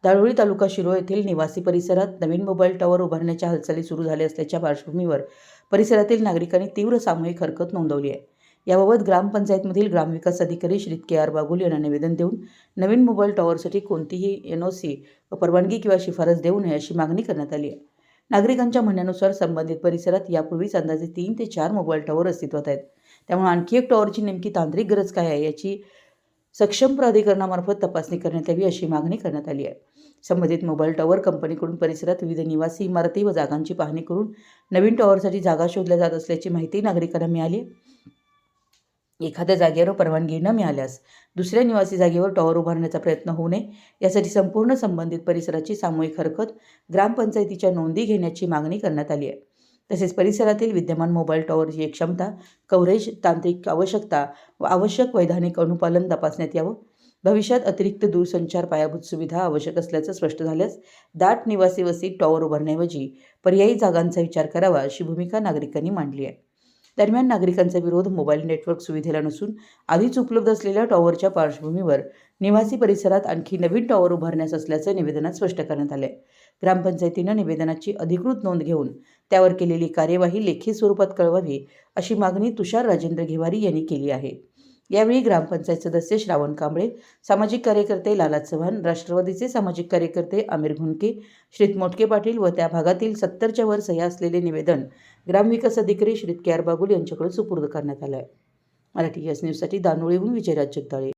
दाळोळी तालुका शिरोळ येथील निवासी परिसरात नवीन मोबाईल टॉवर उभारण्याच्या हालचाली सुरू झाल्या असल्याच्या पार्श्वभूमीवर परिसरातील नागरिकांनी तीव्र सामूहिक हरकत नोंदवली आहे। याबाबत ग्रामपंचायतमधील ग्रामविकास अधिकारी श्री के.आर. बागुल यांना निवेदन देऊन नवीन मोबाईल टॉवरसाठी कोणतीही NOC व परवानगी किंवा शिफारस देऊ नये अशी मागणी करण्यात आली आहे। नागरिकांच्या म्हणण्यानुसार संबंधित परिसरात यापूर्वीच अंदाजे 3 ते 4 मोबाईल टॉवर अस्तित्वात आहेत। त्यामुळे आणखी एक टॉवरची नेमकी तांत्रिक गरज काय आहे याची सक्षम प्राधिकरणामार्फत तपासणी करण्यात यावी अशी मागणी करण्यात आली आहे। संबंधित मोबाईल टॉवर कंपनीकडून परिसरात विविध निवासी इमारती व जागांची पाहणी करून नवीन टॉवरसाठी जागा शोधल्या जात असल्याची माहिती नागरिकांना मिळाली। एखाद्या जागेवर परवानगी न मिळाल्यास दुसऱ्या निवासी जागेवर टॉवर उभारण्याचा प्रयत्न होऊ नये यासाठी संपूर्ण संबंधित परिसराची सामूहिक हरकत ग्रामपंचायतीच्या नोंदी घेण्याची मागणी करण्यात आली आहे। तसेच परिसरातील विद्यमान मोबाईल टॉवरची क्षमता, कव्हरेज, तांत्रिक आवश्यकता व आवश्यक वैधानिक अनुपालन तपासण्यात यावं। भविष्यात अतिरिक्त दूरसंचार पायाभूत सुविधा आवश्यक असल्याचं स्पष्ट झाल्यास दाट निवासी वस्तीत टॉवर उभारण्याऐवजी पर्यायी जागांचा विचार करावा अशी भूमिका नागरिकांनी मांडली आहे। दरम्यान नागरिकांचा विरोध मोबाईल नेटवर्क सुविधेला नसून आधीच उपलब्ध असलेल्या टॉवरच्या पार्श्वभूमीवर निवासी परिसरात आणखी नवीन टॉवर उभारण्यास असल्याचं निवेदनात स्पष्ट करण्यात आले। ग्रामपंचायतीनं निवेदनाची अधिकृत नोंद घेऊन त्यावर केलेली कार्यवाही लेखी स्वरूपात कळवावी अशी मागणी तुषार राजेंद्र घेवारी यांनी केली आहे। यावेळी ग्रामपंचायत सदस्य श्रावण कांबळे, सामाजिक कार्यकर्ते लाला चव्हाण, राष्ट्रवादीचे सामाजिक कार्यकर्ते आमिर घुनके, श्रीत मोटके पाटील व त्या भागातील 70च्या वर सह्या असलेले निवेदन ग्रामविकास अधिकारी श्री के.आर. बागुल यांच्याकडे सुपूर्द करण्यात आलं आहे। मराठी न्यूजसाठी दानोळीहून विजयराज जगदाळे।